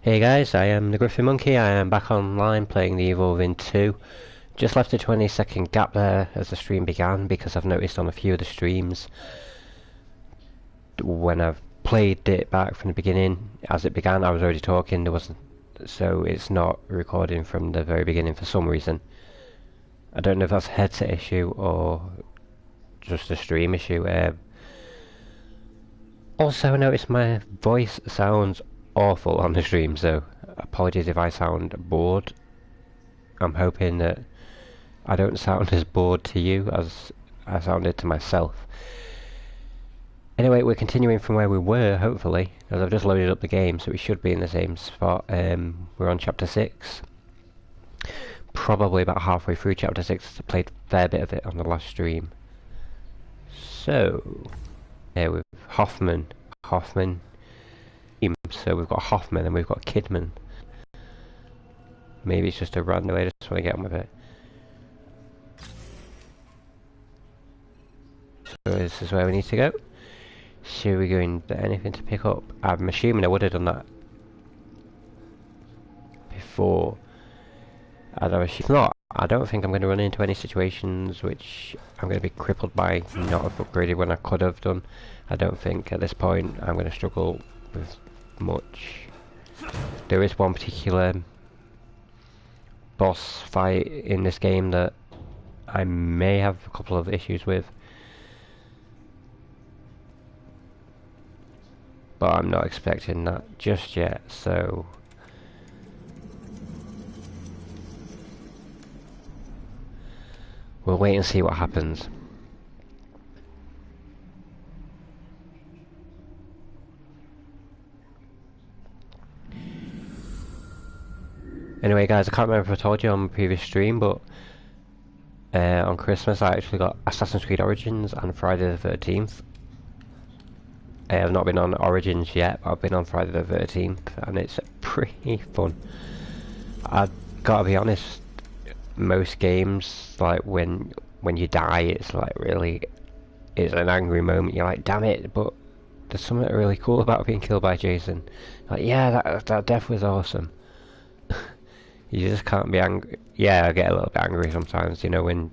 Hey guys, I am the Griffin Monkey. I am back online playing the Evolving 2. Just left a 20-second gap there as the stream began because I've noticed on a few of the streams when I've played it back from the beginning, as it began I was already talking, there wasn't, so it's not recording from the very beginning for some reason. I don't know if that's a headset issue or just a stream issue. Also I noticed my voice sounds awful on the stream, so apologies if I sound bored. I'm hoping that I don't sound as bored to you as I sounded to myself. Anyway, we're continuing from where we were, hopefully, as I've just loaded up the game, so we should be in the same spot. We're on chapter 6. Probably about halfway through chapter 6. I played a fair bit of it on the last stream. So, yeah, with Hoffman. So we've got Hoffman and we've got Kidman. Maybe it's just a random way, I just want to get on with it. So this is where we need to go. Should we go into anything to pick up? I'm assuming I would have done that before. If not, I don't think I'm going to run into any situations which I'm going to be crippled by not have upgraded when I could have done. I don't think at this point I'm going to struggle with much. There is one particular boss fight in this game that I may have a couple of issues with, but I'm not expecting that just yet, so we'll wait and see what happens. Anyway guys, I can't remember if I told you on my previous stream, but on Christmas I actually got Assassin's Creed Origins and Friday the 13th. I've not been on Origins yet, but I've been on Friday the 13th, and it's pretty fun. I've gotta be honest, most games, like when you die, it's like really, it's an angry moment, you're like, damn it, but there's something really cool about being killed by Jason. Like, yeah, that death was awesome. You just can't be angry. Yeah, I get a little bit angry sometimes, you know, when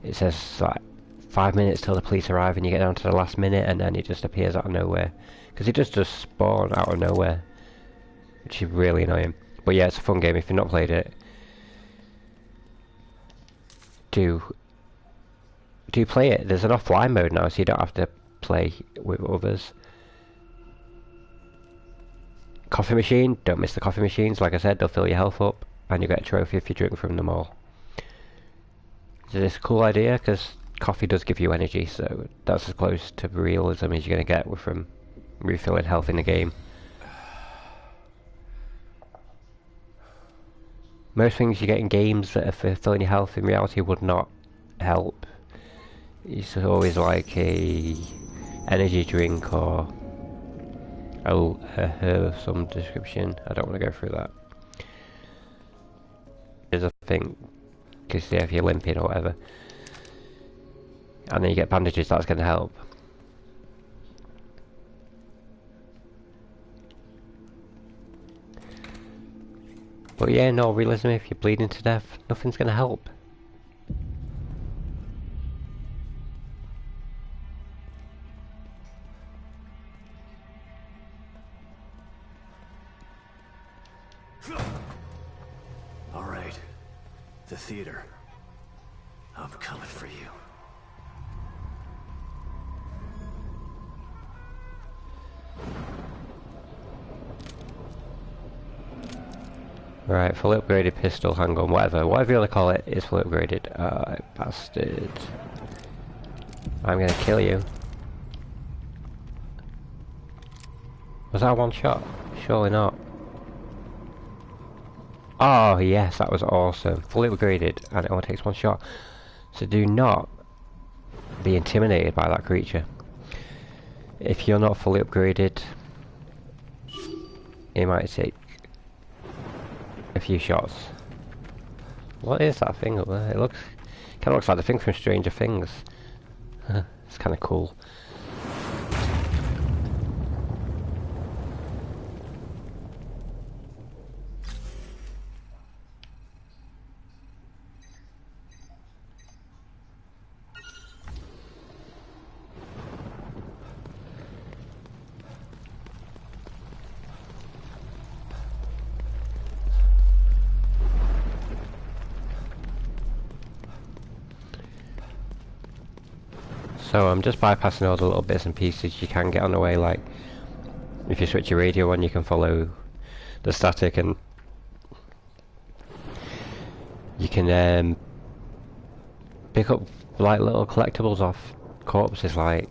it says like 5 minutes till the police arrive and you get down to the last minute and then it just appears out of nowhere. Because it does just spawn out of nowhere, which is really annoying. But yeah, it's a fun game. If you've not played it, do play it. There's an offline mode now, so you don't have to play with others. Coffee machine, don't miss the coffee machines. Like I said, they'll fill your health up and you get a trophy if you drink from them all. Is this a cool idea? Because coffee does give you energy, so that's as close to realism as you're going to get from refilling health in the game. Most things you get in games that are for filling your health in reality would not help. It's always like a energy drink or some description. I don't want to go through that. There's a thing, because if you're limping or whatever, and then you get bandages, that's going to help. But yeah, no, realism, if you're bleeding to death, nothing's going to help. Alright, the theater. I'm coming for you. Right, fully upgraded pistol, handgun, whatever you want to call it, is fully upgraded. Bastard. I'm gonna kill you. Was that one shot? Surely not. Oh yes, that was awesome. Fully upgraded, and it only takes one shot. So do not be intimidated by that creature. If you're not fully upgraded, it might take a few shots. What is that thing up there? It kind of looks like the thing from Stranger Things. It's kind of cool. So I'm just bypassing all the little bits and pieces you can get on the way, like if you switch your radio on you can follow the static, and you can pick up like little collectibles off corpses, like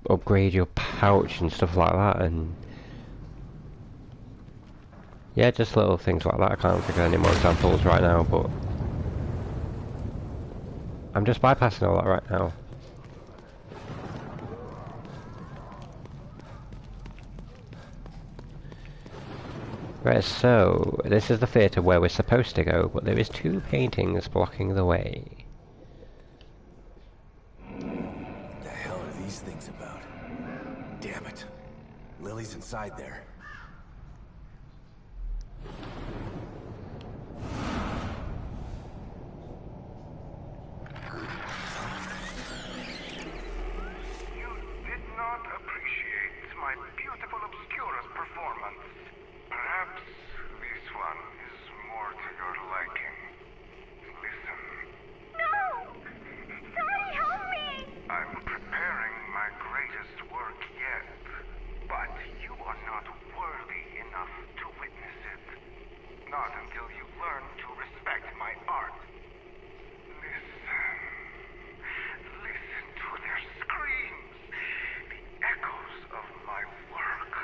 upgrade your pouch and stuff like that, and yeah, just little things like that. I can't think of any more examples right now, but I'm just bypassing all that right now. Right, so this is the theatre where we're supposed to go, but there is 2 paintings blocking the way. What the hell are these things about? Damn it. Lily's inside there. You did not appreciate my beautiful Obscurus performance. Perhaps this one is more to your liking. Listen. No! Sorry, help me! I'm preparing my greatest work yet, but you are not worthy enough to witness it. Not until you learn to respect my art. Listen to their screams, the echoes of my work.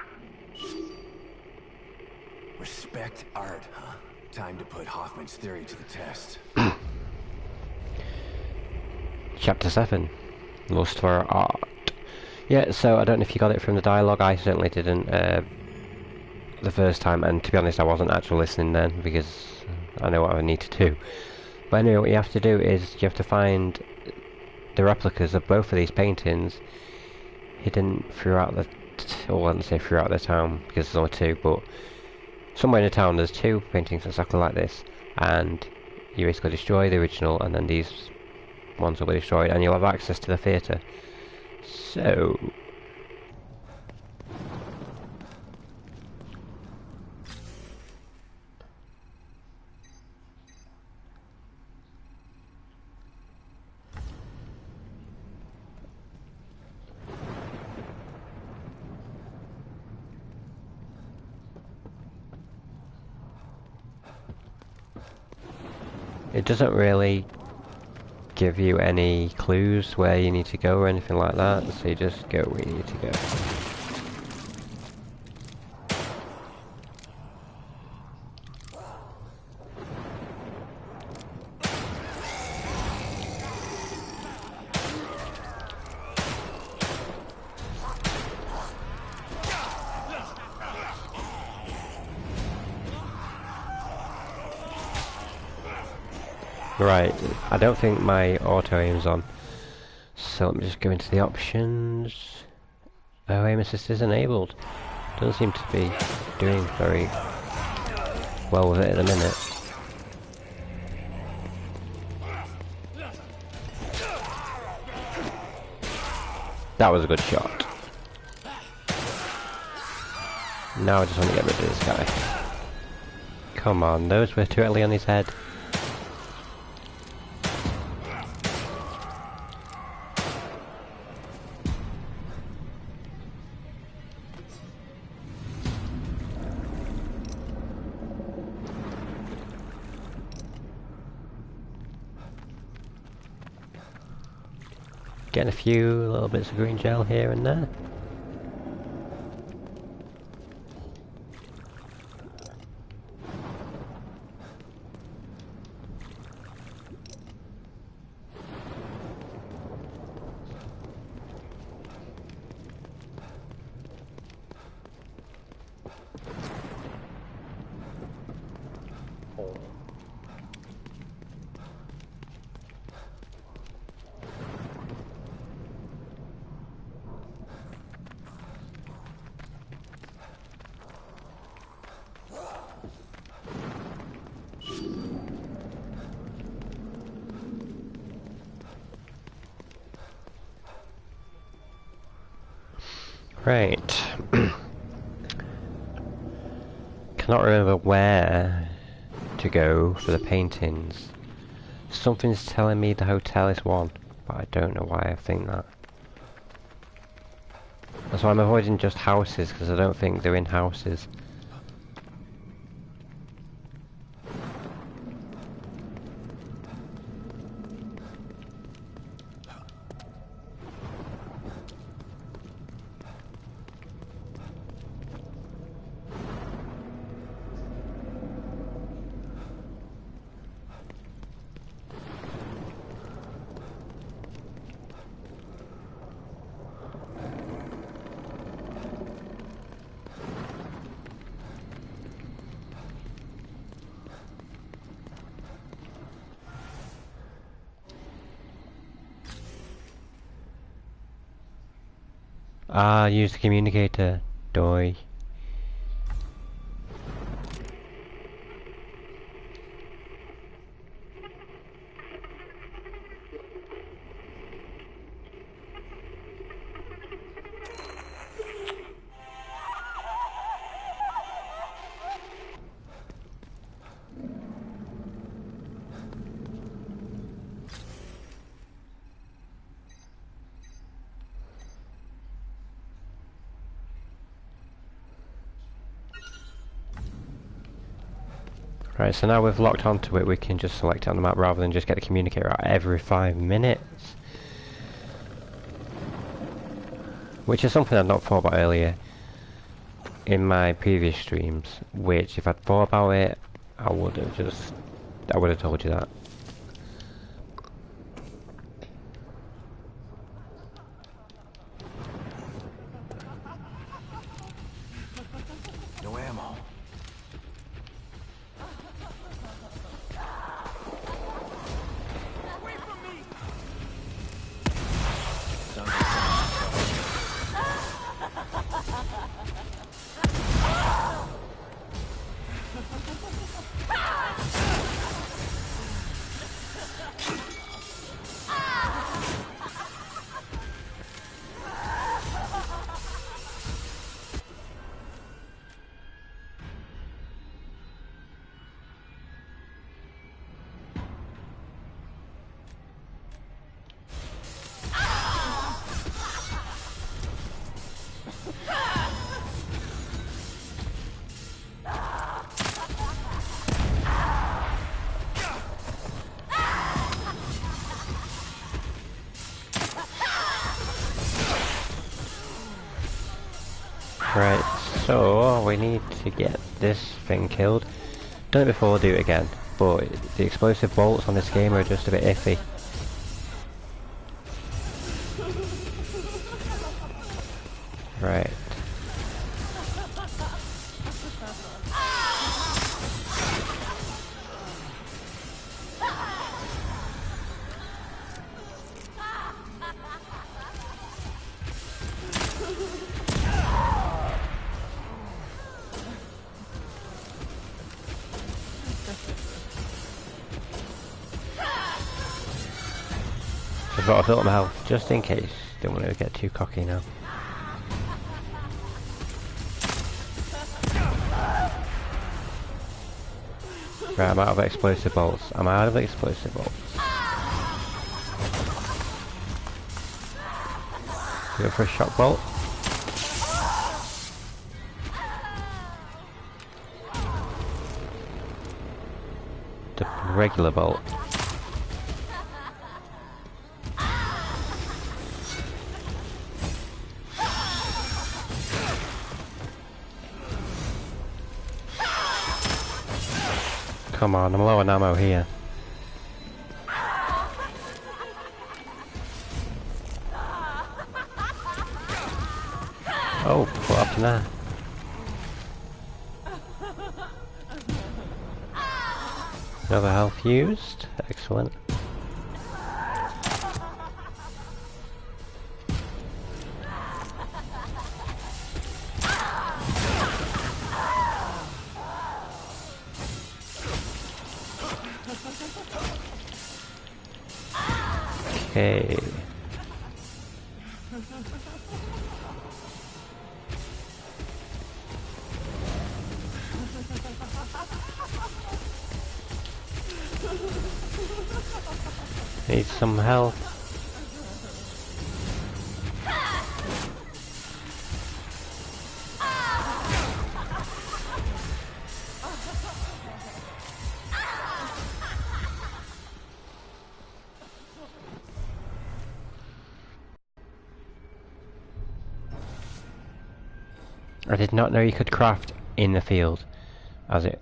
Respect art, huh? Time to put Hoffman's theory to the test. Chapter 7. Lust for Art. Yeah, so I don't know if you got it from the dialogue. I certainly didn't the first time, and to be honest I wasn't actually listening then because I know what I need to do. But anyway, what you have to do is you have to find the replicas of both of these paintings hidden throughout the well, I wouldn't say throughout the town because there's only 2, but somewhere in the town there's 2 paintings exactly like this, and you basically destroy the original and then these ones will be destroyed and you'll have access to the theatre. So it doesn't really give you any clues where you need to go or anything like that, so you just go where you need to go. Right, I don't think my auto aim's on, so let me just go into the options. Oh, aim assist is enabled. Doesn't seem to be doing very well with it at the minute. That was a good shot. Now I just want to get rid of this guy. Come on, those were too early on his head. Getting a few little bits of green gel here and there. Right. Cannot remember where to go for the paintings. Something's telling me the hotel is one. but I don't know why I think that. That's why I'm avoiding just houses, because I don't think they're in houses. Ah, use the communicator. Doi. Right, so now we've locked onto it, we can just select it on the map rather than just get the communicator out every 5 minutes. Which is something I'd not thought about earlier in my previous streams, which if I'd thought about it, I would have told you that. No ammo. Sounds like Right, so we need to get this thing killed. Done it before, do it again. But the explosive bolts on this game are just a bit iffy. Right. I've got to fill up my health, just in case. Don't want to get too cocky now. Right, I'm out of explosive bolts. I'm out of explosive bolts. Go for a shock bolt. The regular bolt. Come on, I'm low on ammo here. Oh, what happened there? Another health used. Excellent. Okay. Need some health. I did not know you could craft in the field, as it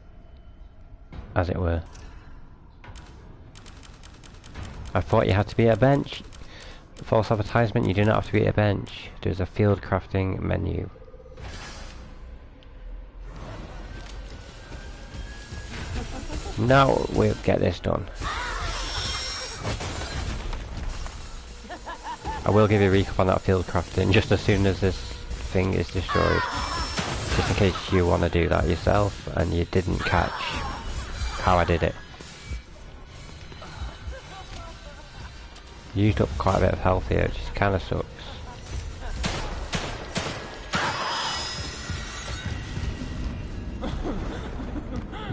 were. I thought you had to be at a bench. False advertisement, you do not have to be at a bench. There's a field crafting menu. Now we'll get this done. I will give you a recap on that field crafting just as soon as this thing is destroyed. Just in case you want to do that yourself and you didn't catch how I did it. Used up quite a bit of health here, which kind of sucks.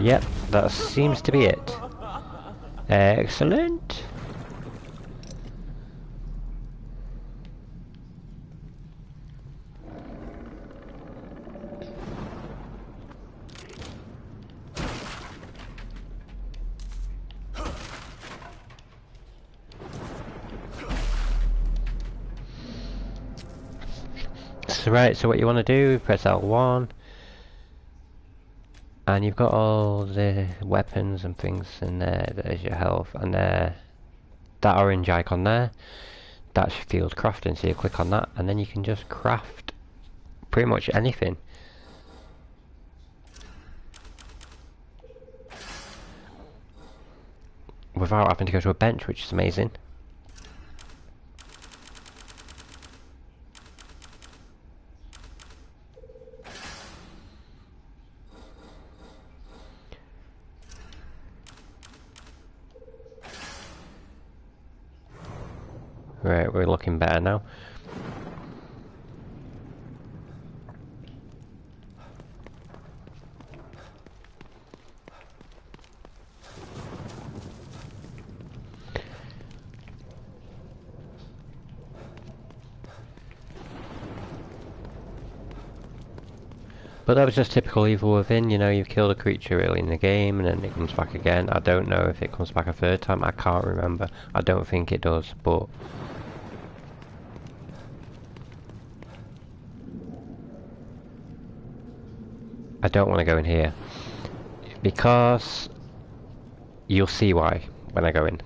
Yep, that seems to be it. Excellent. Right, so what you want to do, press L1 and you've got all the weapons and things in there. There's your health, and that orange icon there, that's your field crafting, so you click on that and then you can just craft pretty much anything. Without having to go to a bench, which is amazing. Right, we're looking better now. But that was just typical Evil Within, you know, you killed a creature early in the game and then it comes back again. I don't know if it comes back a third time, I can't remember. I don't think it does, but... I don't want to go in here, because you'll see why when I go in.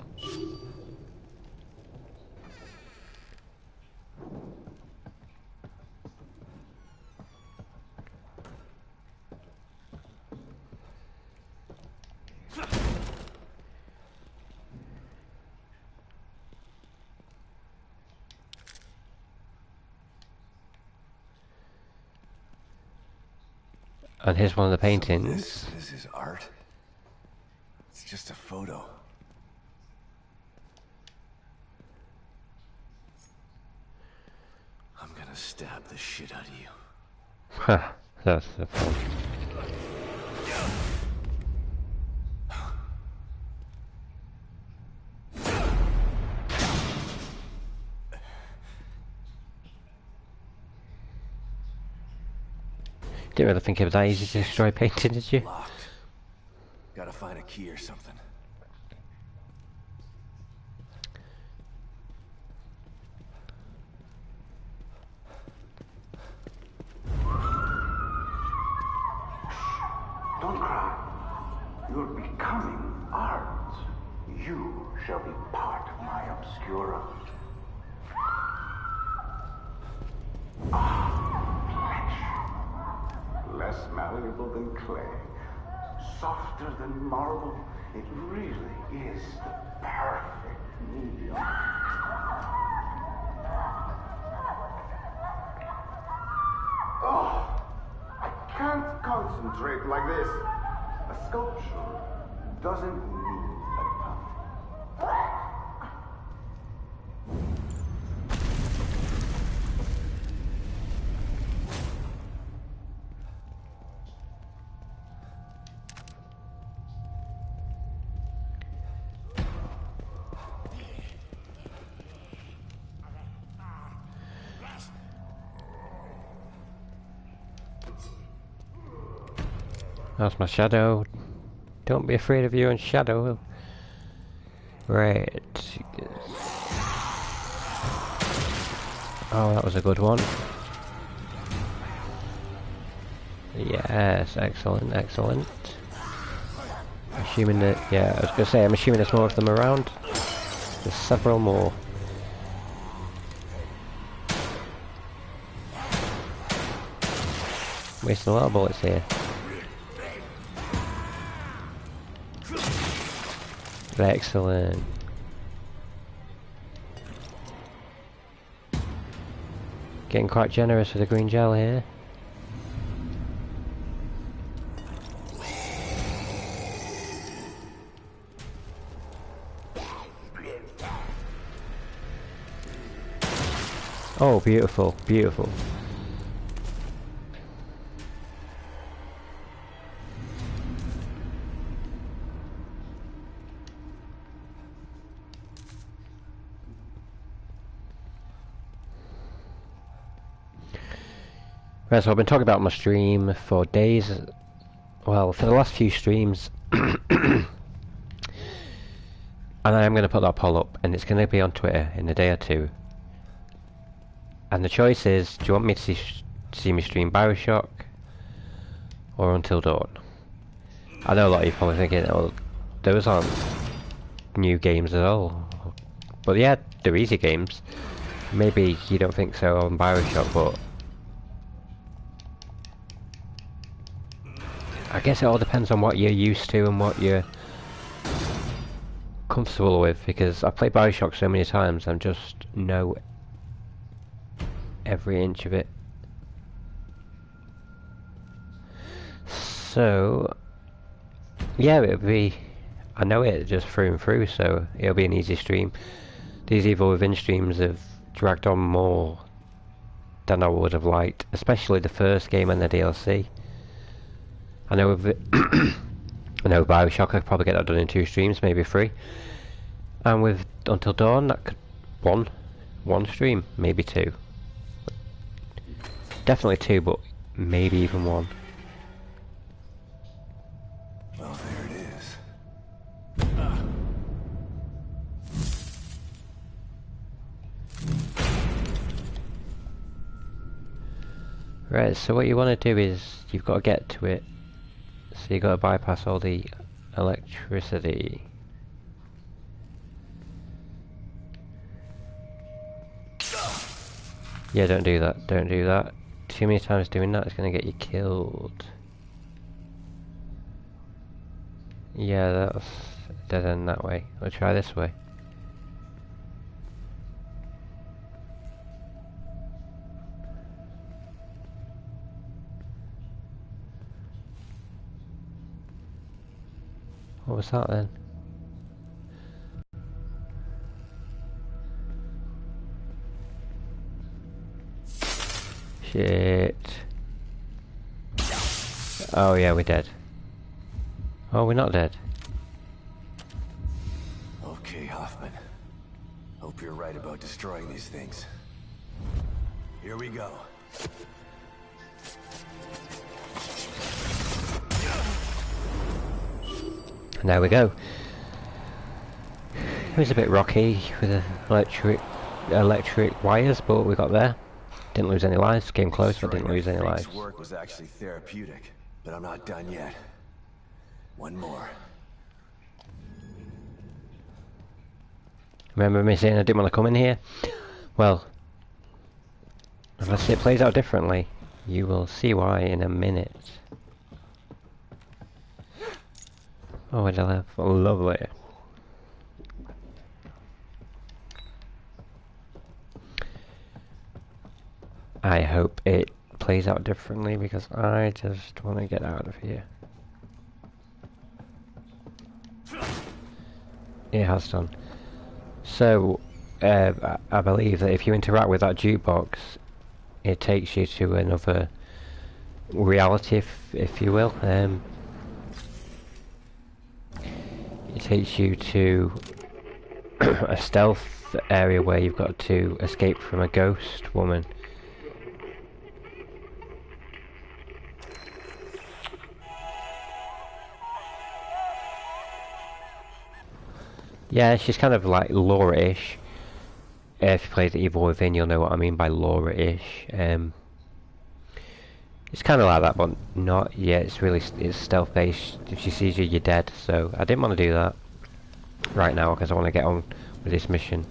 And here's one of the paintings. This is art. It's just a photo. I'm gonna stab the shit out of you. Ha, that's the fun. Didn't really think it was that easy to destroy painting, did you? Locked. Gotta find a key or something. Don't cry. You're becoming art. You shall be part of my obscura. Less malleable than clay, softer than marble. It really is the perfect medium. Oh, I can't concentrate like this. A sculpture doesn't need a tongue. That's my shadow. Don't be afraid of your own shadow. Right. Oh, that was a good one. Yes, excellent, excellent. Assuming that, yeah, I was gonna say, I'm assuming there's more of them around. There's several more. Wasting a lot of bullets here. Excellent. Getting quite generous with the green gel here. Oh, beautiful, beautiful. Right, so I've been talking about my stream for days, well, for the last few streams, and I am going to put that poll up, and it's going to be on Twitter in a day or two. And the choice is, do you want me to see me stream Bioshock, or Until Dawn? I know a lot of you probably thinking, oh, those aren't new games at all. But yeah, they're easy games. Maybe you don't think so on Bioshock, but I guess it all depends on what you're used to and what you're comfortable with, because I've played Bioshock so many times and just know every inch of it. So yeah, it'll be, I know it just through and through, so it'll be an easy stream. These Evil Within streams have dragged on more than I would have liked, especially the first game and the DLC. I know with I know with Bioshock I could probably get that done in 2 streams, maybe 3. And with Until Dawn, that could one stream, maybe 2. Definitely 2, but maybe even 1. Well, there it is. Right, so what you want to do is you've got to get to it. So you got to bypass all the electricity. Yeah, don't do that. Don't do that. Too many times doing that is going to get you killed. Yeah, that's dead end that way. We'll try this way. What was that then? Shit. Oh yeah, we're dead. Oh, we're not dead. Okay, Hoffman. Hope you're right about destroying these things. Here we go. And there we go. It was a bit rocky with the electric wires, but we got there. Didn't lose any lives. Came close, but didn't lose any lives. Work was actually therapeutic, but I'm not done yet. One more. Remember me saying I didn't want to come in here? Well, unless it plays out differently, you will see why in a minute. Oh, I love, lovely. I hope it plays out differently because I just want to get out of here. It has done. So, I believe that if you interact with that jukebox, it takes you to another reality, if you will. It takes you to a stealth area where you've got to escape from a ghost woman. Yeah, she's kind of like Laura-ish. If you played Evil Within, you'll know what I mean by Laura-ish. It's kind of like that, but not yet. It's really it's stealth based. If she sees you, you're dead. So I didn't want to do that right now because I want to get on with this mission.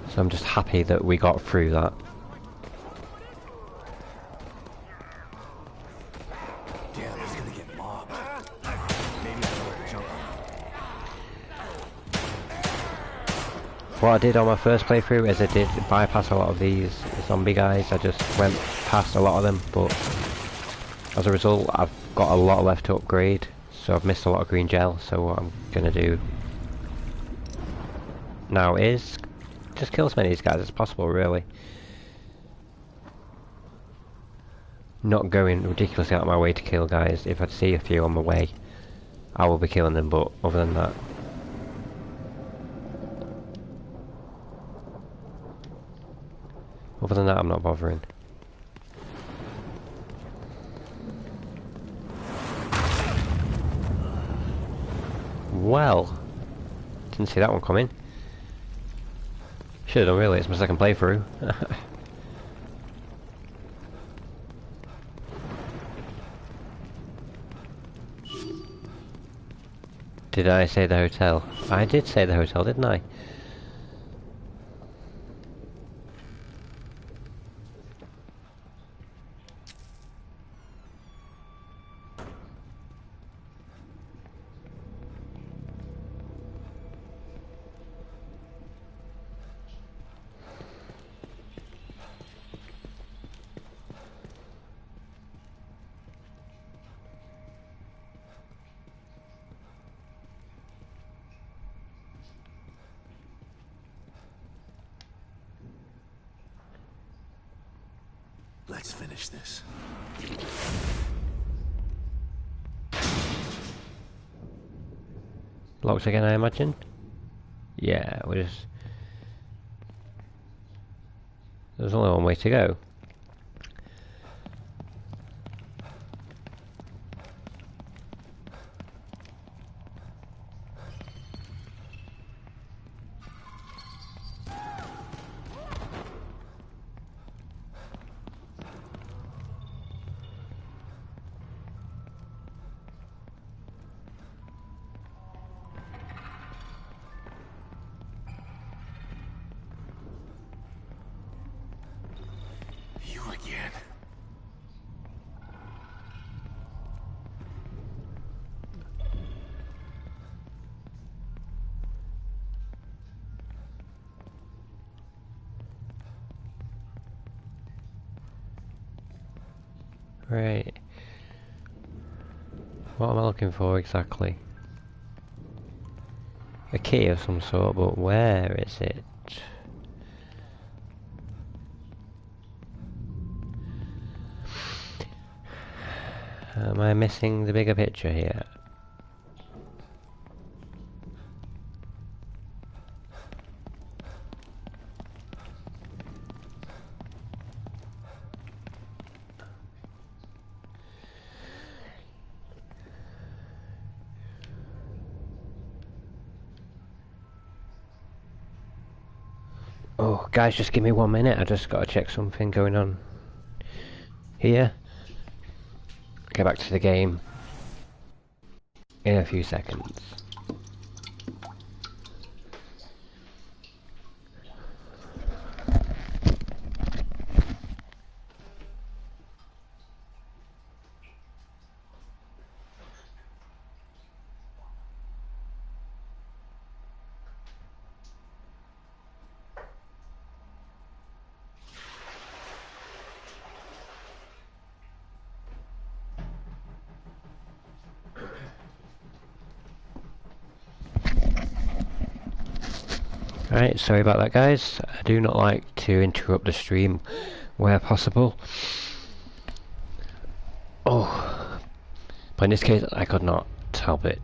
So I'm just happy that we got through that. Damn, he's gonna get mobbed. Maybe I know where to jump on. What I did on my first playthrough is I did bypass a lot of these zombie guys. I just went past a lot of them, but as a result I've got a lot left to upgrade, so I've missed a lot of green gel. So what I'm gonna do now is just kill as many of these guys as possible, really. Not going ridiculously out of my way to kill guys. If I see a few on my way, I will be killing them, but other than that, I'm not bothering. Well, didn't see that one coming. Should have done, really. It's my second playthrough. Did I say the hotel? I did say the hotel, didn't I? Let's finish this. Locked again, I imagine? Yeah, we're just... There's only one way to go. You again. Right. What am I looking for exactly? A key of some sort, but where is it? Am I missing the bigger picture here? Oh, guys, just give me 1 minute. I just gotta check something going on here. Get back to the game in a few seconds. Alright, sorry about that, guys. I do not like to interrupt the stream where possible. Oh, but in this case I could not help it.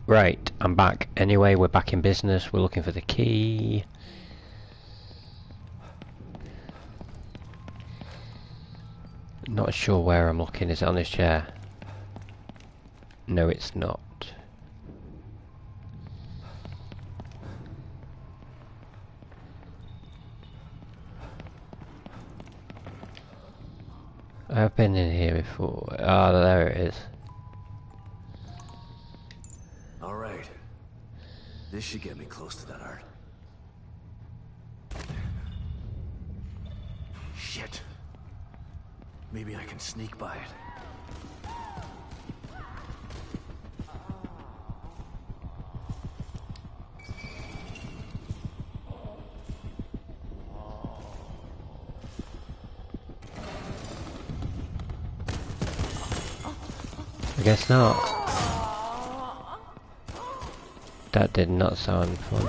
Right, I'm back. Anyway, we're back in business. We're looking for the key. Not sure where I'm looking. Is it on this chair? No, it's not. I've been in here before. Ah, there it is. All right. This should get me close to that art. Shit. Maybe I can sneak by it. I guess not. That did not sound fun.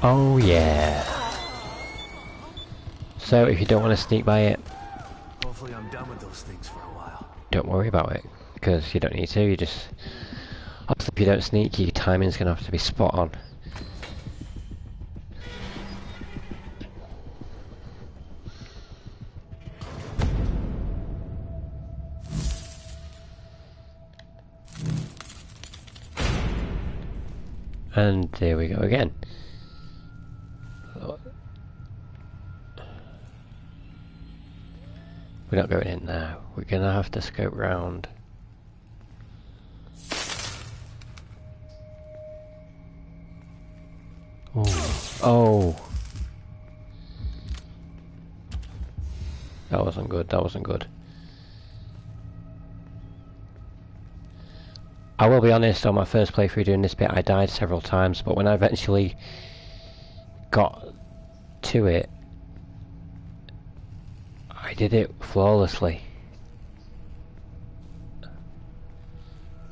Oh yeah. So if you don't want to sneak by it, Hopefully I'm done with those things for a while. don't worry about it, because you don't need to. You just, obviously if you don't sneak, your timing's gonna have to be spot on. And there we go again. We're not going in now. We're gonna have to scope round. Oh, oh! That wasn't good. That wasn't good. I will be honest. On my first playthrough doing this bit, I died several times, but when I eventually got to it, I did it flawlessly.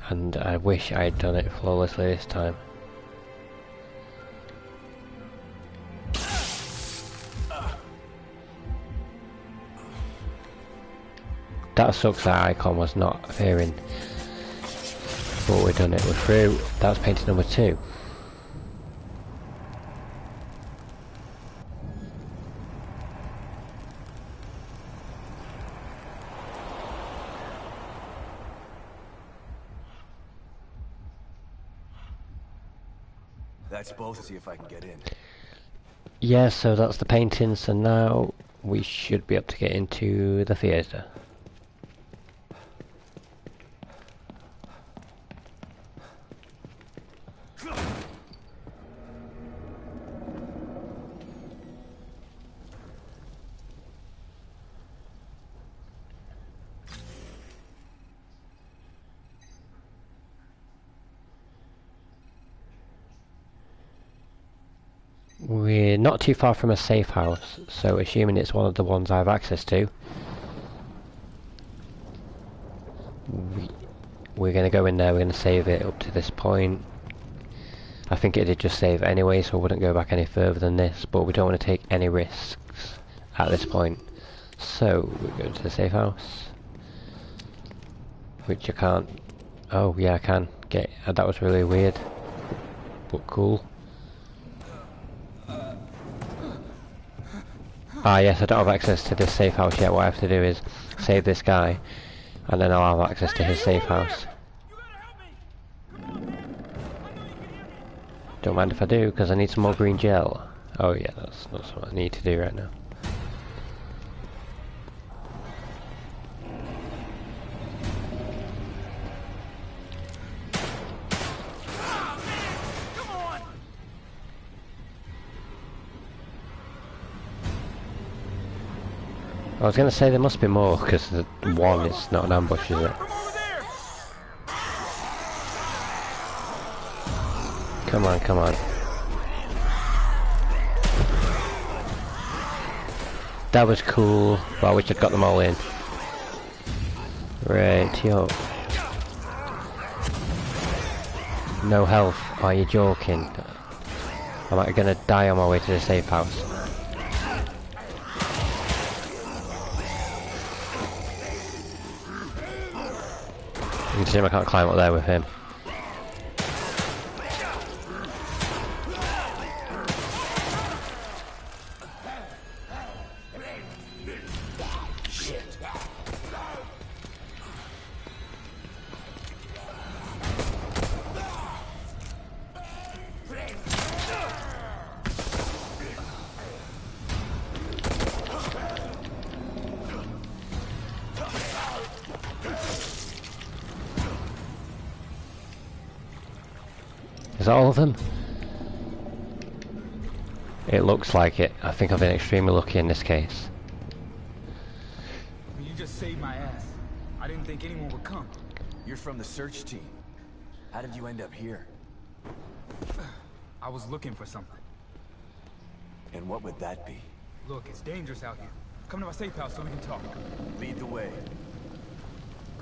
And I wish I had done it flawlessly this time. That sucks that icon was not appearing. But we've done it, we're through. That's painting number 2. That's both. See if I can get in. Yeah, so that's the painting, so now we should be able to get into the theatre. We're not too far from a safe house, so assuming it's one of the ones I have access to, we're going to go in there, we're going to save it up to this point. I think it did just save anyway, so I wouldn't go back any further than this, but we don't want to take any risks at this point. So, we go to the safe house, which I can't, oh yeah I can get, that was really weird, but cool. Ah yes, I don't have access to this safe house yet. What I have to do is save this guy, and then I'll have access to his safe house. Don't mind if I do, because I need some more green gel. Oh yeah, that's what I need to do right now. I was going to say there must be more, because the one is not an ambush, is it? Come on, come on. That was cool, but I wish I'd got them all in. Right, yo. No health, are you joking? I'm gonna die on my way to the safe house. You can see him, I can't climb up there with him. Is that all of them? It looks like it. I think I've been extremely lucky in this case. You just saved my ass. I didn't think anyone would come. You're from the search team. How did you end up here? I was looking for something. And what would that be? Look, it's dangerous out here. Come to my safe house so we can talk. Lead the way.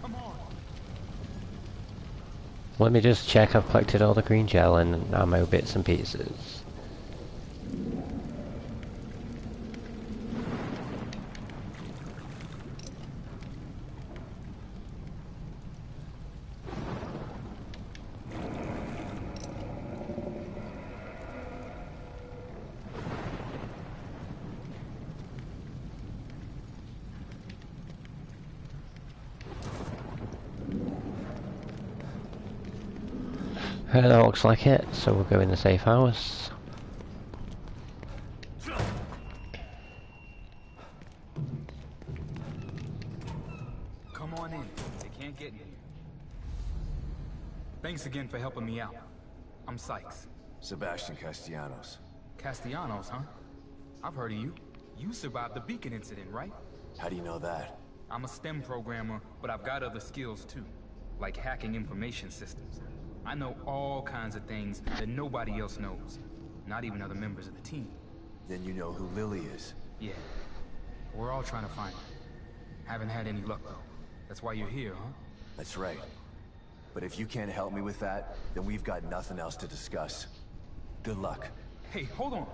Come on. Let me just check I've collected all the green gel and ammo bits and pieces. That looks like it, so we'll go in the safe house. Come on in. They can't get in here. Thanks again for helping me out. I'm Sykes. Sebastian Castellanos. Castellanos, huh? I've heard of you. You survived the Beacon incident, right? How do you know that? I'm a STEM programmer, but I've got other skills too. Like hacking information systems. I know all kinds of things that nobody else knows. Not even other members of the team. Then you know who Lily is. Yeah. We're all trying to find her. Haven't had any luck though. That's why you're here, huh? That's right. But if you can't help me with that, then we've got nothing else to discuss. Good luck. Hey, hold on.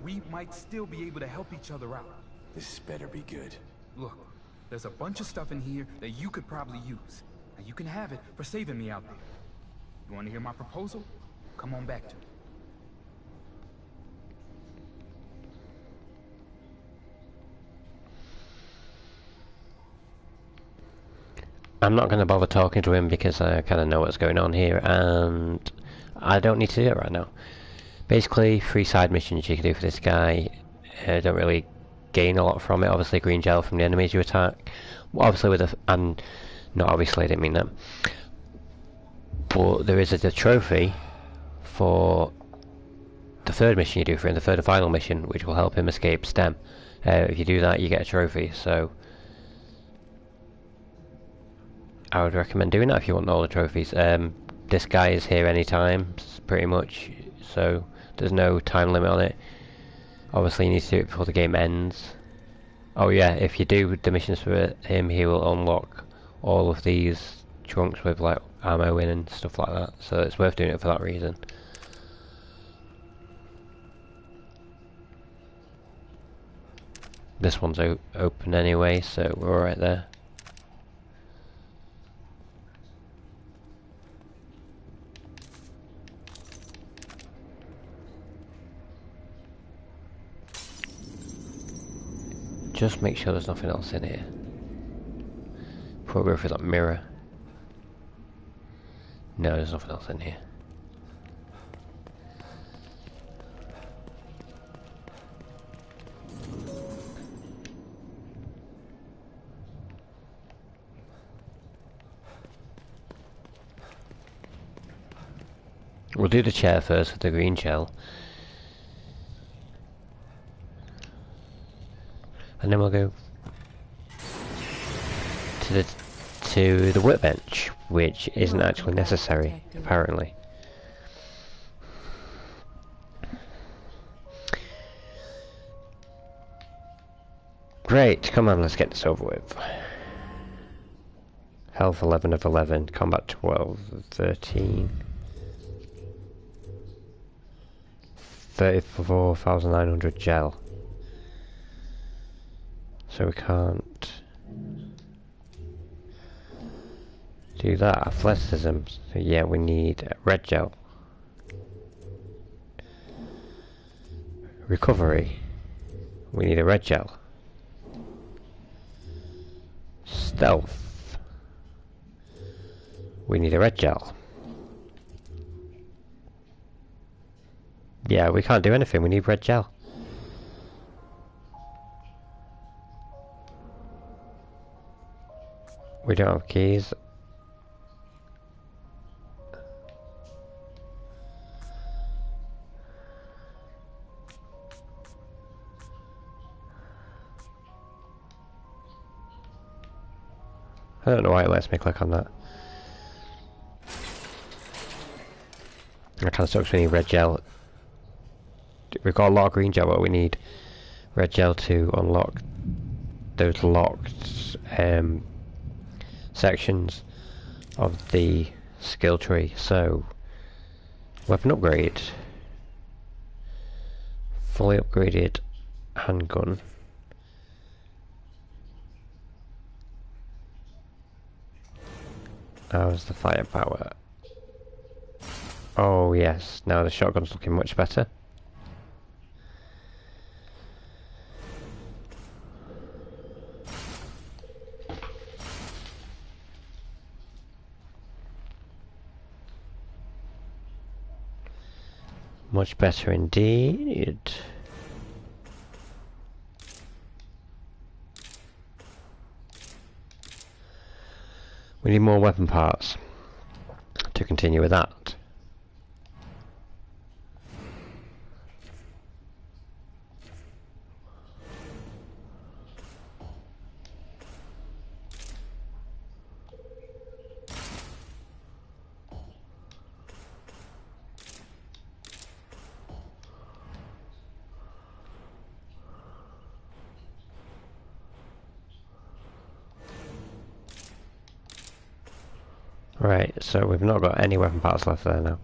We might still be able to help each other out. This better be good. Look, there's a bunch of stuff in here that you could probably use. And you can have it for saving me out there. You want to hear my proposal? Come on back to it. I'm not going to bother talking to him because I kind of know what's going on here, and I don't need to do it right now. Basically, 3 side missions you can do for this guy. Don't really gain a lot from it. Obviously, green gel from the enemies you attack. Well, obviously, and not obviously, I didn't mean that. But there is a trophy for the 3rd mission you do for him, the 3rd and final mission, which will help him escape STEM. If you do that, you get a trophy, so I would recommend doing that if you want all the trophies. This guy is here anytime, pretty much, so there's no time limit on it. Obviously you need to do it before the game ends. Oh yeah, if you do the missions for him, he will unlock all of these trunks with like ammo in and stuff like that, so it's worth doing it for that reason. This one's open anyway, so we're alright there. Just make sure there's nothing else in here before we go through that mirror. No, there's nothing else in here. We'll do the chair first with the green gel. And then we'll go to the workbench, which isn't actually necessary, apparently. Great, come on, let's get this over with. Health 11 of 11, combat 12 of 13. 34,900 gel. So we can't do that. Athleticism. So yeah, we need red gel. Recovery. We need a red gel. Stealth. We need a red gel. Yeah, we can't do anything. We need red gel. We don't have keys. I don't know why it lets me click on that. I kind of sucks. We need red gel. We've got a lot of green gel, but we need red gel to unlock those locked sections of the skill tree. So, weapon upgrade. Fully upgraded handgun. How's the firepower? Oh yes, now the shotgun's looking much better. Much better indeed. We need more weapon parts to continue with that. Right, so we've not got any weapon parts left there now.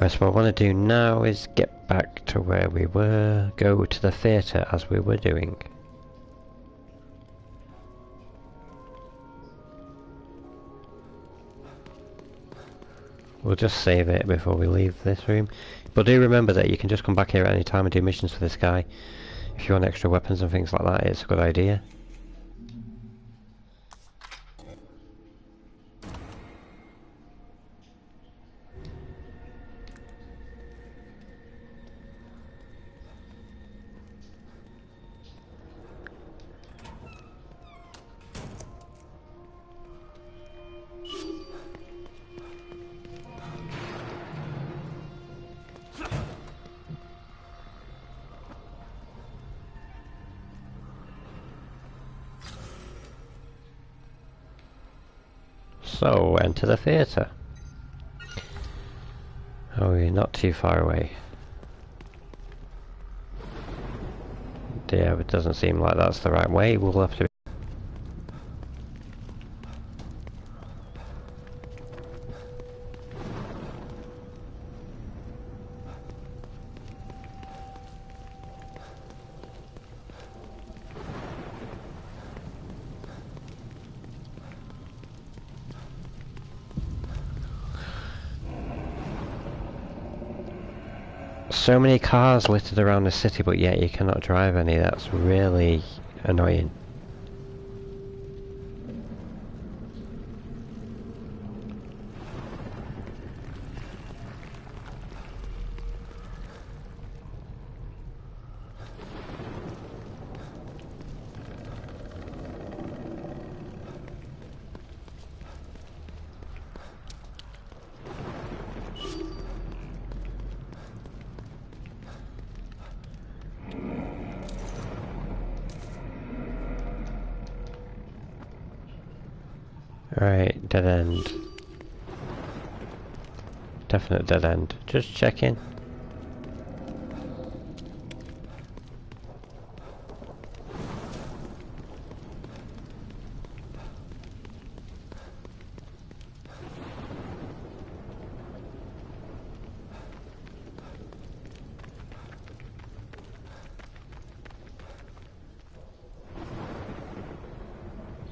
Right, so what I want to do now is get back to where we were, go to the theatre as we were doing. We'll just save it before we leave this room. But do remember that you can just come back here at any time and do missions for this guy. If you want extra weapons and things like that, it's a good idea. So, enter the theatre. Oh, you're not too far away. Yeah, it doesn't seem like that's the right way. We'll have to... So many cars littered around the city, but yet you cannot drive any. That's really annoying. Right, dead end. Definite dead end. Just checking.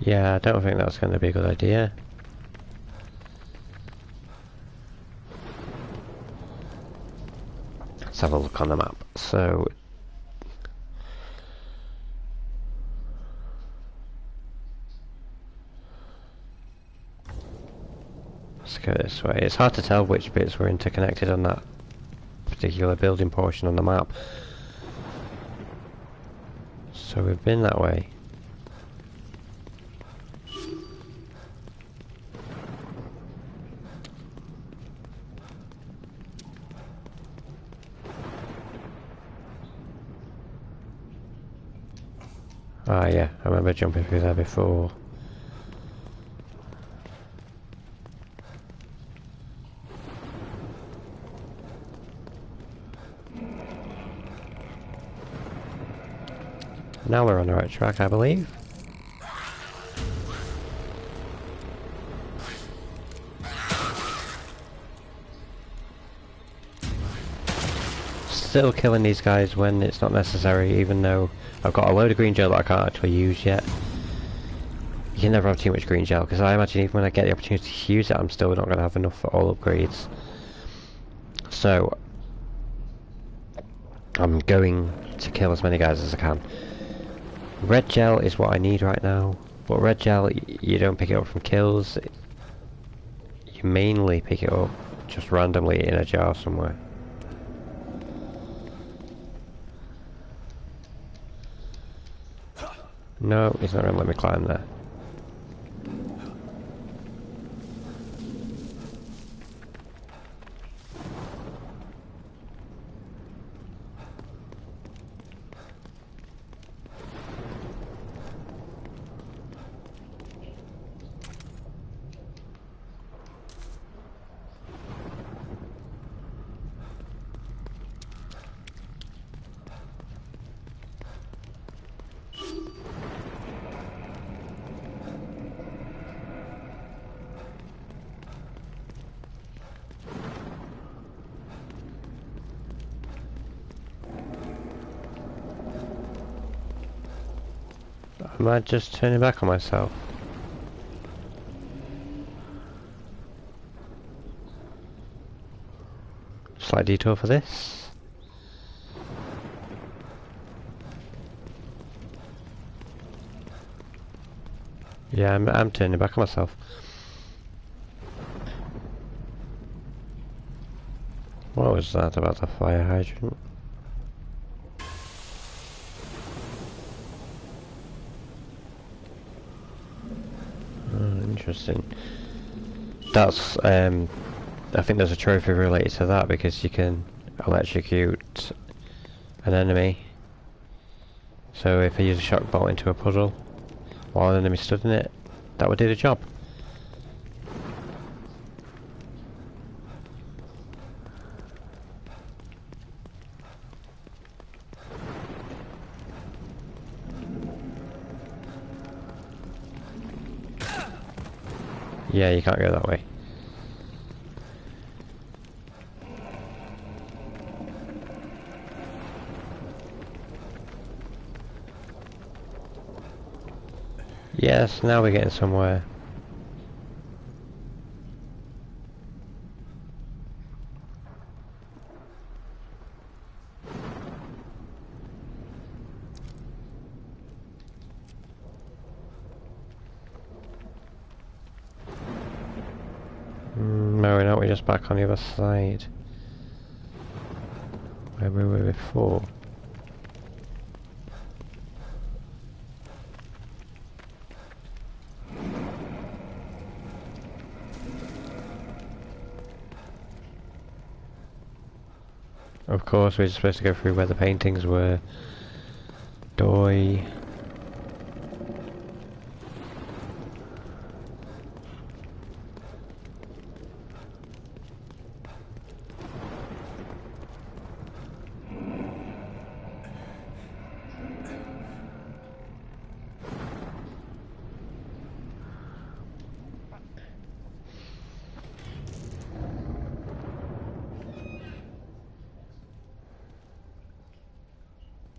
Yeah, I don't think that's going to be a good idea. Let's have a look on the map. So, let's go go this way. It's hard to tell which bits were interconnected on that particular building portion on the map. So we've been that way. Ah yeah, I remember jumping through there before. Now we're on the right track, I believe. Still killing these guys when it's not necessary, even though I've got a load of green gel that I can't actually use yet. You can never have too much green gel, because I imagine even when I get the opportunity to use it, I'm still not going to have enough for all upgrades. So, I'm going to kill as many guys as I can. Red gel is what I need right now, but red gel, you don't pick it up from kills. You mainly pick it up just randomly in a jar somewhere. No, he's not going to let me climb there. Am I just turning back on myself? Slight detour for this. Yeah, I'm turning back on myself. What was that about the fire hydrant? Interesting. That's I think there's a trophy related to that, because you can electrocute an enemy. So if I use a shock bolt into a puddle while an enemy stood in it, that would do the job. Yeah, you can't go that way. Yes, now we're getting somewhere. No, we're not. We're just back on the other side. Where we were before. Of course, we're supposed to go through where the paintings were. Doi.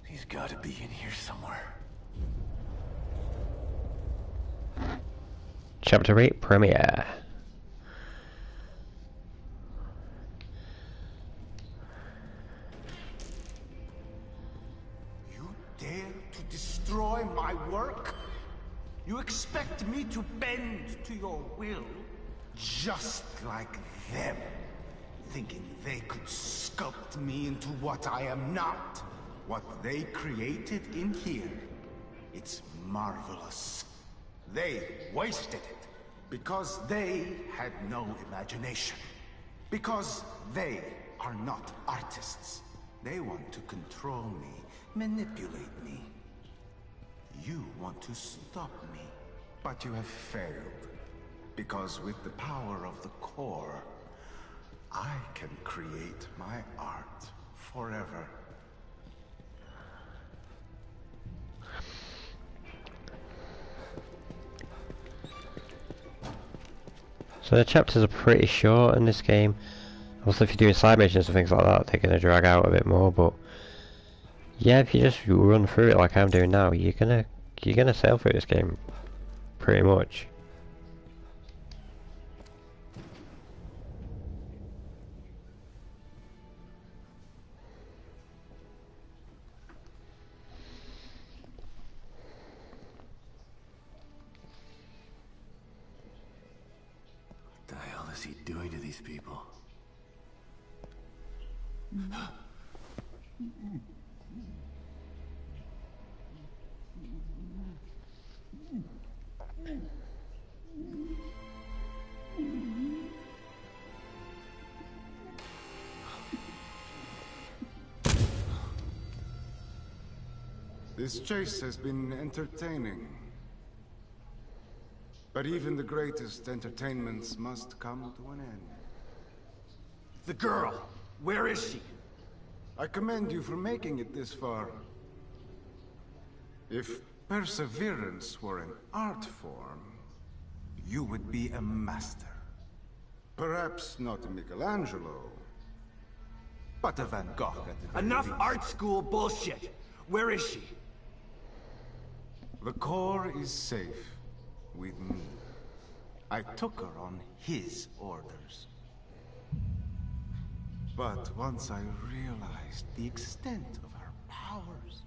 He's gotta be in here somewhere. Chapter 8 Premiere. You dare to destroy my work? You expect me to bend to your will? just like them, thinking they could sculpt me into what I am not. What they created in here, it's marvelous. They wasted it because they had no imagination. Because they are not artists. They want to control me, manipulate me. You want to stop me, but you have failed. Because with the power of the core, I can create my art forever. So the chapters are pretty short in this game. Also, if you're doing side missions and things like that, they're going to drag out a bit more. But yeah, if you just run through it like I'm doing now, you're gonna sail through this game, pretty much. What the hell is he doing to these people? This chase has been entertaining. But even the greatest entertainments must come to an end. The girl! Where is she? I commend you for making it this far. If perseverance were an art form, you would be a master. Perhaps not a Michelangelo, but a Van Gogh at the very Enough least. art school bullshit! Where is she? The core is safe with me. I took her on his orders. But once I realized the extent of her powers,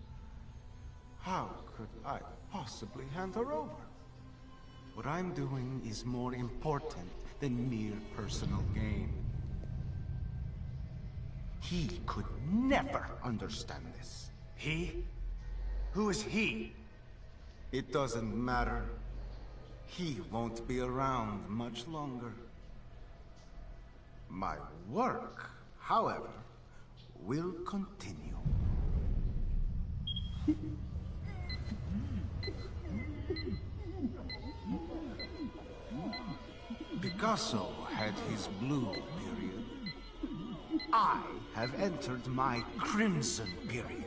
how could I possibly hand her over? What I'm doing is more important than mere personal gain. He could never understand this. He? Who is he? It doesn't matter. He won't be around much longer. My work, however, will continue. Picasso had his blue period. I have entered my crimson period.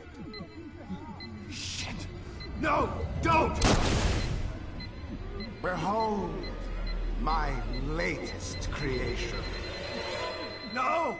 Shit! No! Don't! Behold my latest creation. No!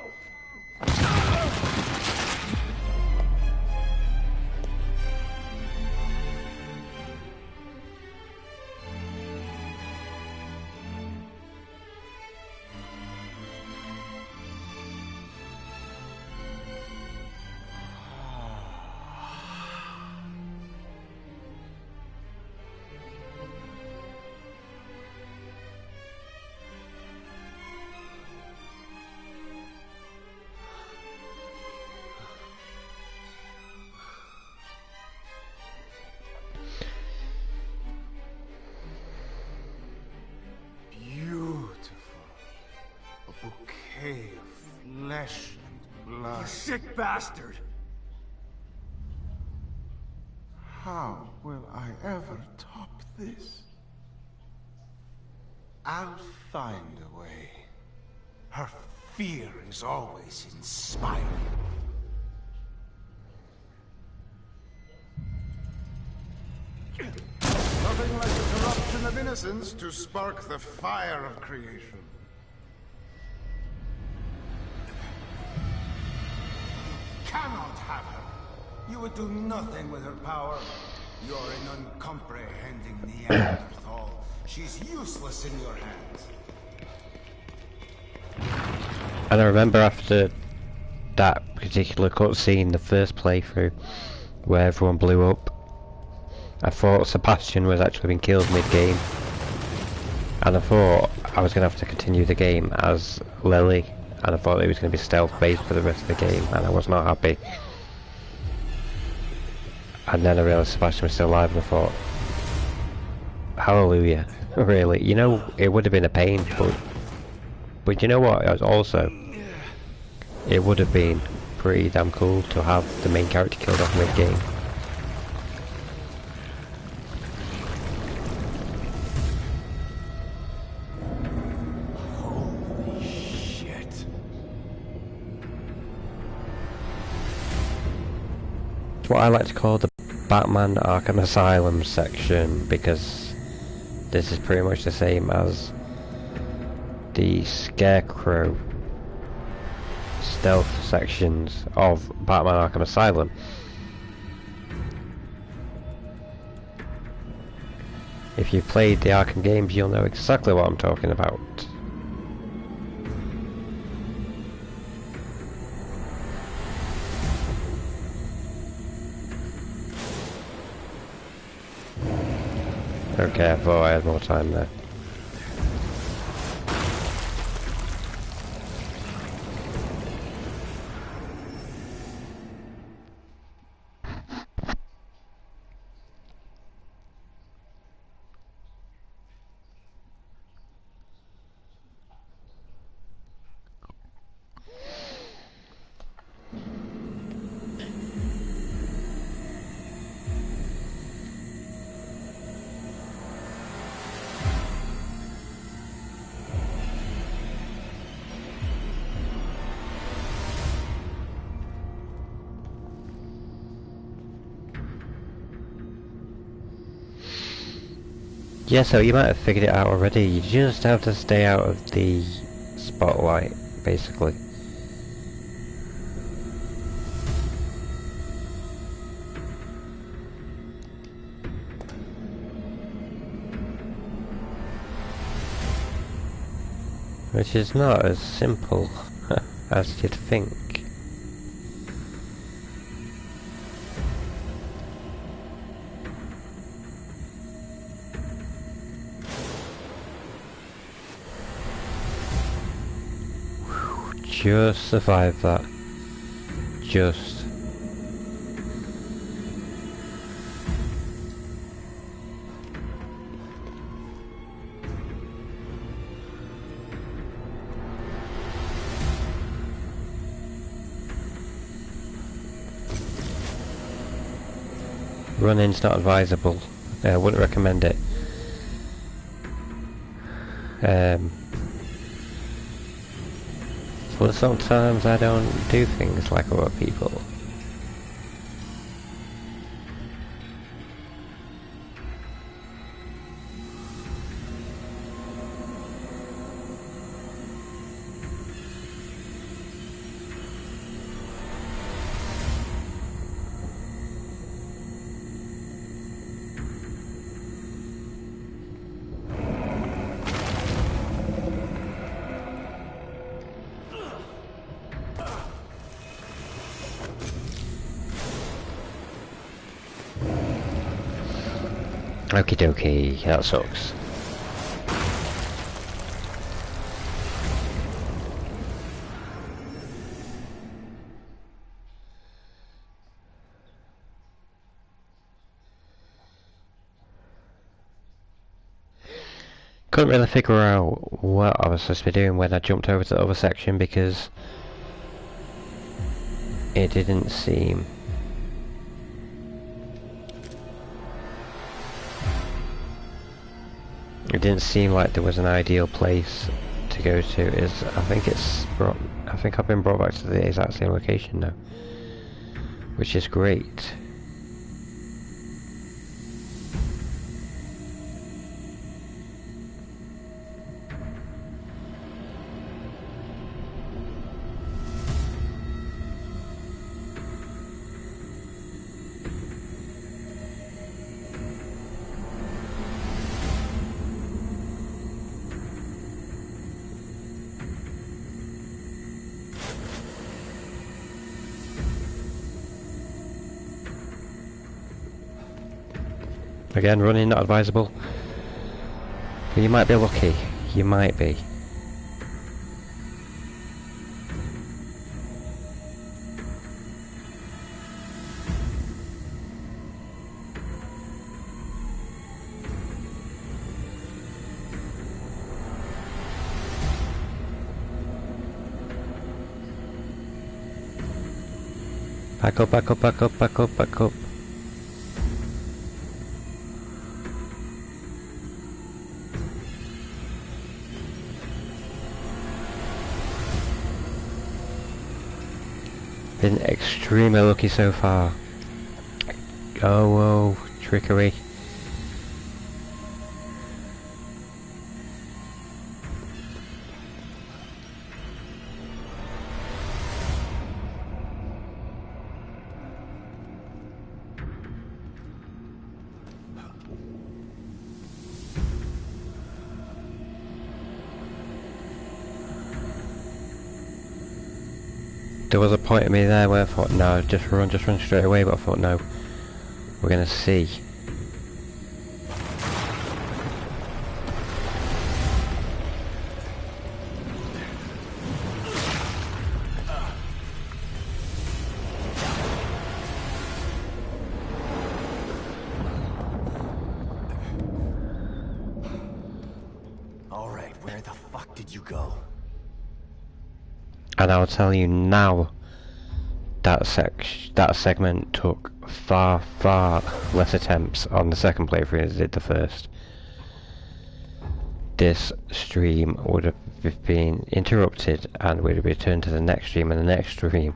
Bouquet of flesh and blood. You sick bastard! How will I ever top this? I'll find a way. Her fear is always inspiring. Nothing like the corruption of innocence to spark the fire of creation. Cannot have her. You would do nothing with her power. You're an uncomprehending Neanderthal. She's useless in your hands. And I remember after that particular cutscene, the first playthrough, where everyone blew up, I thought Sebastian was actually being killed mid-game. And I thought I was going to have to continue the game as Lily, and I thought it was going to be stealth based for the rest of the game, and I was not happy. And then I realised Sebastian was still alive, and I thought, hallelujah, really. You know, it would have been a pain, but you know what, it was also, it would have been pretty damn cool to have the main character killed off mid-game. Holy shit. It's what I like to call the Batman Arkham Asylum section, because this is pretty much the same as the Scarecrow stealth sections of Batman Arkham Asylum. If you've played the Arkham games, you'll know exactly what I'm talking about. Okay, I thought I had more time there. Yeah, so you might have figured it out already. You just have to stay out of the spotlight, basically. Which is not as simple as you'd think. Just survived that. Just. Running's not advisable. I wouldn't recommend it. But sometimes I don't do things like other people. Okie dokie, that sucks. Couldn't really figure out what I was supposed to be doing when I jumped over to the other section, because it didn't seem... It didn't seem like there was an ideal place to go to. I think I've been brought back to the exact same location now, which is great. Again, running not advisable. But you might be lucky. You might be. Back up, back up, back up, back up, back up. Been extremely lucky so far. Oh, whoa, trickery. There was a point in me there where I thought, no, just run straight away, but I thought, no, we're gonna see. All right, where the fuck did you go? And I'll tell you now, that segment took far less attempts on the second playthrough as it did the first. This stream would have been interrupted and would have returned to the next stream and the next stream.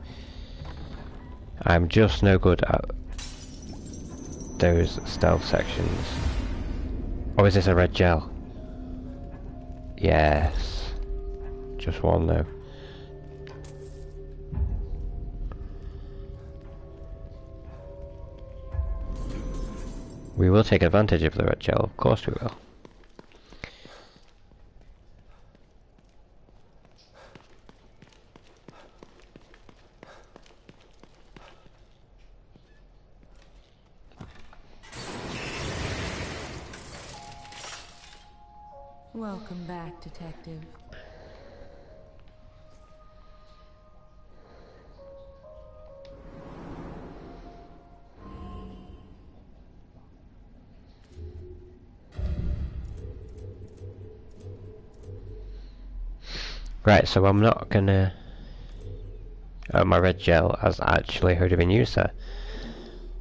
I'm just no good at those stealth sections. Oh, is this a red gel? Yes. Just one though. We will take advantage of the red gel, of course we will. Welcome back, Detective. Right, so I'm not gonna... my red gel has actually already been used there.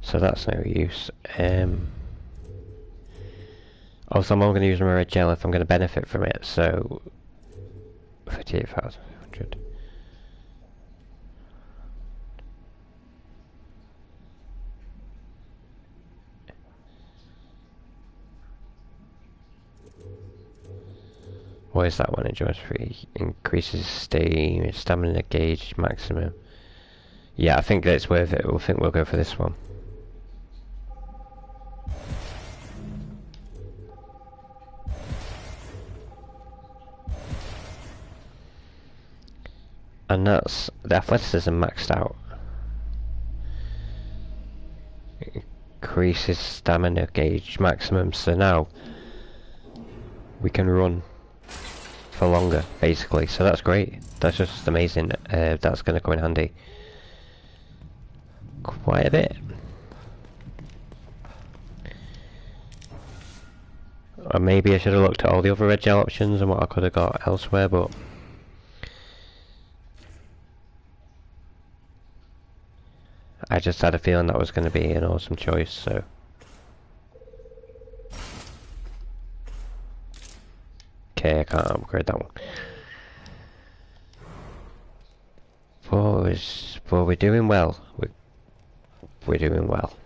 So that's no use. Also, I'm only gonna use my red gel if I'm gonna benefit from it, so... 38,500. What is that one? Endurance 3 increases stamina gauge maximum. Yeah, I think that's worth it. I think we'll go for this one. And that's the athleticism maxed out. Increases stamina gauge maximum. So now we can run for longer, basically, so that's great. That's just amazing. That's going to come in handy quite a bit. Or maybe I should have looked at all the other red gel options and what I could have got elsewhere, but I just had a feeling that was going to be an awesome choice, so okay, I can't upgrade that one. But we're doing well. We're doing well.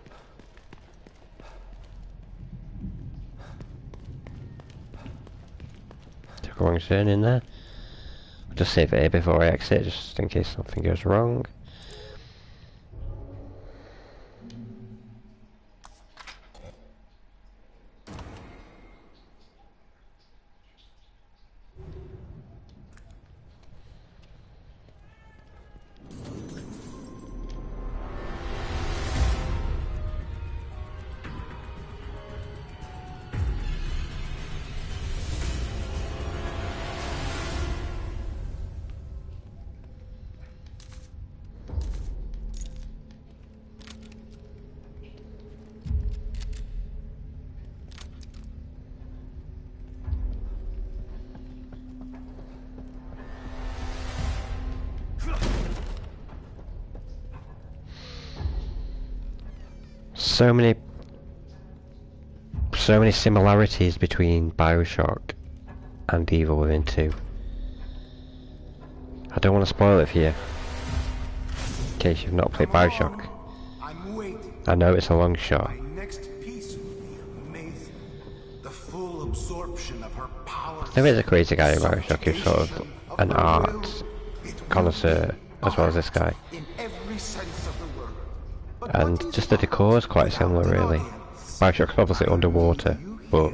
Took a wrong turn in there. I'll just save it here before I exit, just in case something goes wrong. so many similarities between BioShock and Evil Within 2. I don't want to spoil it for you, in case you've not played BioShock. I'm waiting. I know it's a long shot. My next piece will be amazing. The full absorption of her power. There is a crazy guy in BioShock who's sort of an art connoisseur, as well as this guy. In every sense of the word. But And what is just the decor is quite similar, really. BioShock's obviously underwater, but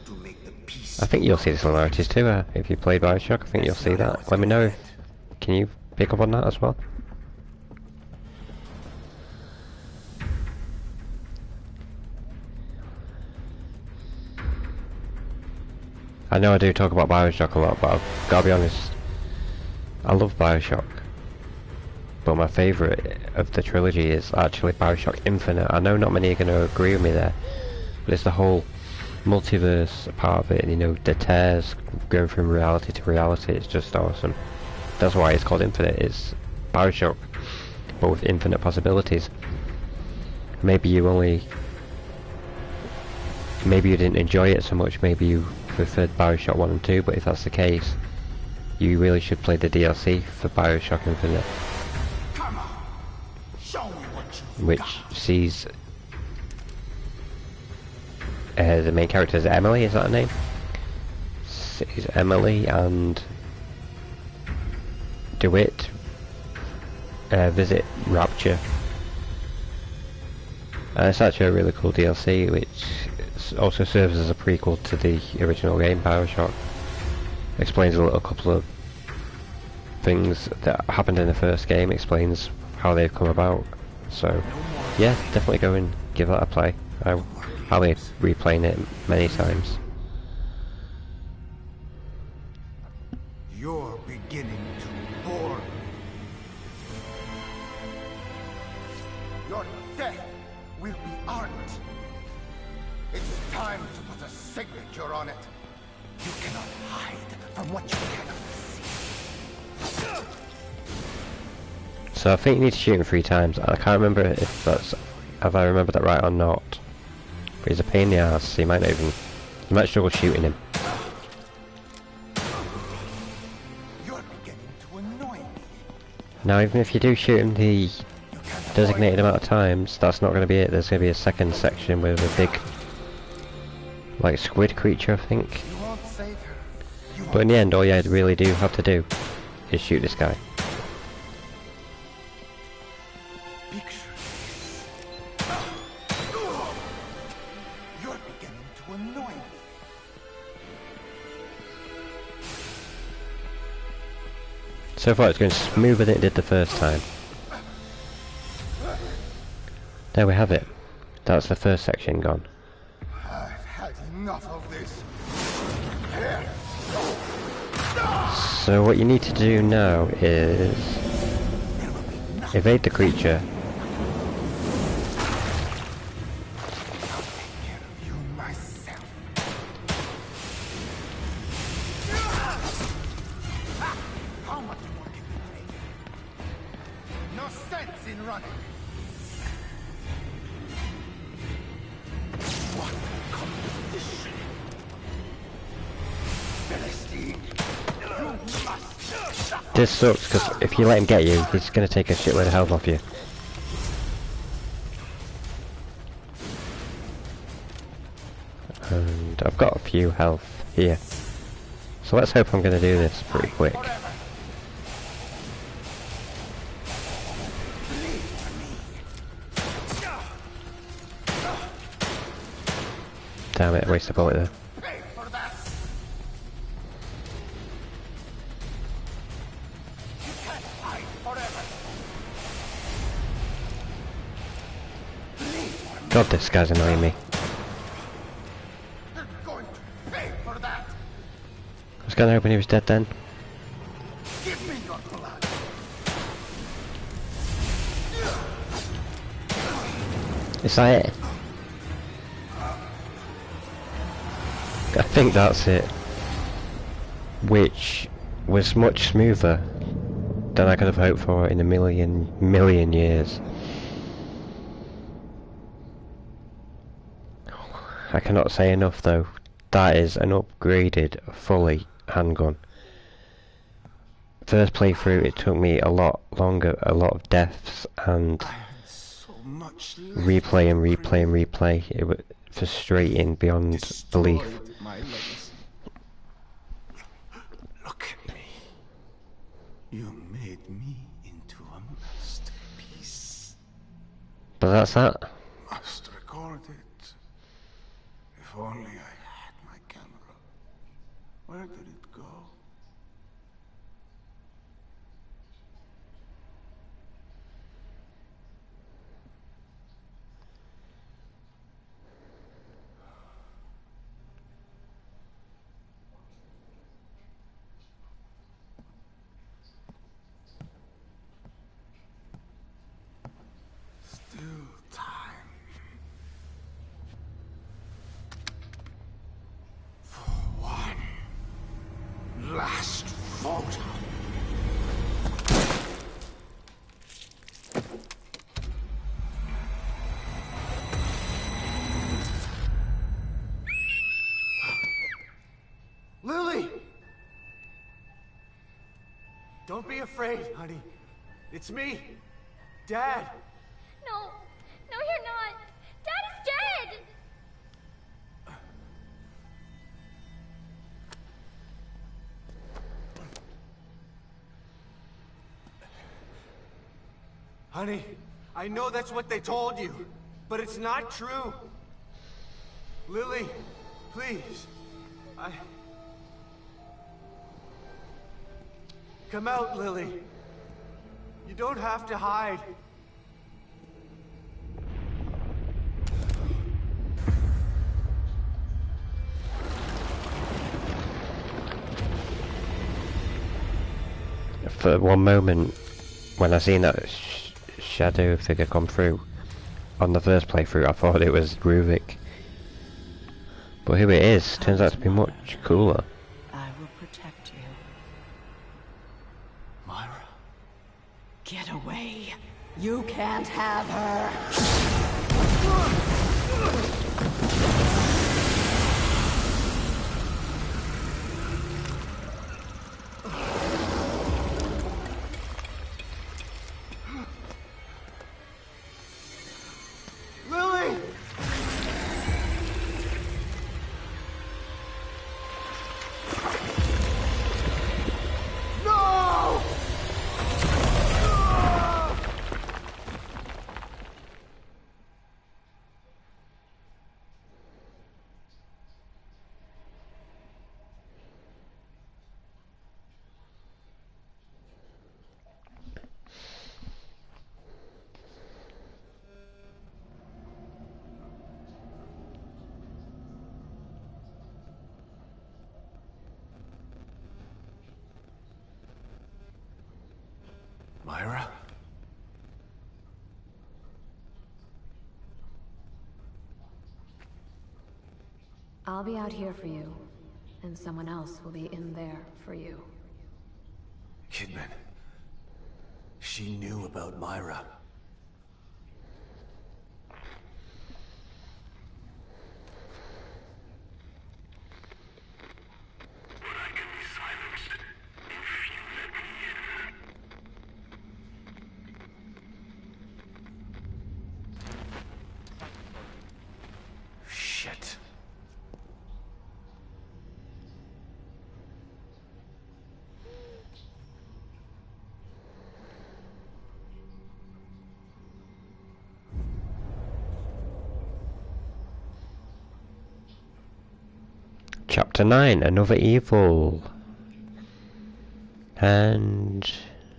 to make the peace I think you'll see the similarities too. If you played BioShock, I think you'll see that. Let me know if... Can you pick up on that as well? I know I do talk about BioShock a lot, but I've gotta be honest, I love BioShock. But my favourite of the trilogy is actually BioShock Infinite. I know not many are going to agree with me there, but it's the whole multiverse part of it, you know, the tears going from reality to reality. It's just awesome. That's why it's called Infinite. It's BioShock, but with infinite possibilities. Maybe you didn't enjoy it so much, maybe you preferred BioShock 1 and 2, but if that's the case, you really should play the DLC for BioShock Infinite, Come on. Show me what you which sees the main character is Emily, is that her name? Sees Emily and DeWitt visit Rapture. And it's actually a really cool DLC, which also serves as a prequel to the original game, BioShock. Explains a couple of things that happened in the first game, explains how they've come about. So, yeah, definitely go and give that a play. I'll be replaying it many times. You're beginning to bore me. Your death will be art. It's time to put a signature on it. You cannot hide from what you cannot see. So I think you need to shoot him 3 times. I can't remember if I remember that right or not. But he's a pain in the ass, so you might struggle shooting him. You're beginning to annoy me. Now even if you do shoot him the designated amount of times, that's not going to be it. There's going to be a second section with a big, like, squid creature, I think. You won't save her. You But in the end, all you really do have to do is shoot this guy. picture. You're beginning to annoy me. So far it's going smoother than it did the first time. There we have it. That's the first section gone. I've had enough of this. So what you need to do now is evade the creature. You myself. How much more can you take? No sense in running. What composition? Philistine, you must. This sucks because if you let him get you, he's going to take a shitload of health off you. And I've got a few health here. So let's hope I'm going to do this pretty quick. Damn it, I wasted a bullet there. Pay for that. You can't hide forever. God, this guy's annoying me. You're going to pay for that. I was going to hoping he was dead then. Give me your blood. Is that it? I think that's it. Which was much smoother than I could have hoped for in a million years. I cannot say enough though. That is an upgraded, fully handgun. First playthrough, it took me a lot longer, a lot of deaths, and I had so much replay and replay and replay. It was frustrating beyond belief. destroyed my legacy. Look at me. You made me into a masterpiece. But that's that. Must record it. If only I had my camera. Where did it go? Still time. For one last photo. Lily! Don't be afraid, honey. It's me, Dad. No, no, you're not. Dad is dead. Honey, I know that's what they told you, but it's not true. Lily, please. Come out, Lily. You don't have to hide. For one moment, when I seen that shadow figure come through on the first playthrough, I thought it was Ruvik. But here it is. Turns out to be much cooler. I will protect you. Myra. Get away. You can't have her. Lily! No! Myra? I'll be out here for you, and someone else will be in there for you. Kidman. She knew about Myra. Shit. Chapter 9, Another Evil. And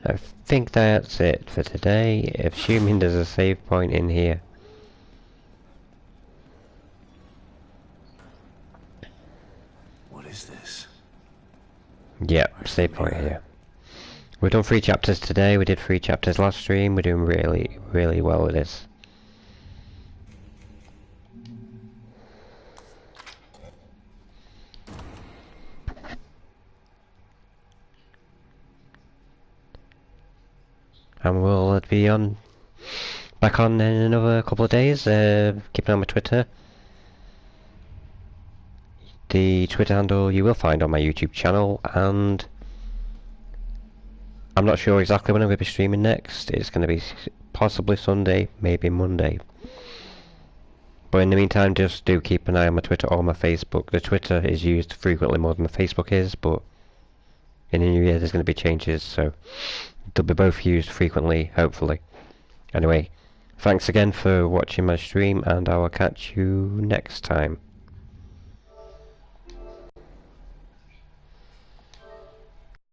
I think that's it for today, assuming there's a save point in here. What is this? Yep, save point here. We've done 3 chapters today, we did 3 chapters last stream, we're doing really, really well with this. And we'll be back on in another couple of days. Keep an eye on my Twitter. The Twitter handle you will find on my YouTube channel, and I'm not sure exactly when I'm going to be streaming next. It's going to be possibly Sunday, maybe Monday. But in the meantime, just do keep an eye on my Twitter or my Facebook. The Twitter is used frequently more than the Facebook is, but in the new year there's going to be changes, so they'll be both used frequently, hopefully. Anyway, thanks again for watching my stream, and I will catch you next time.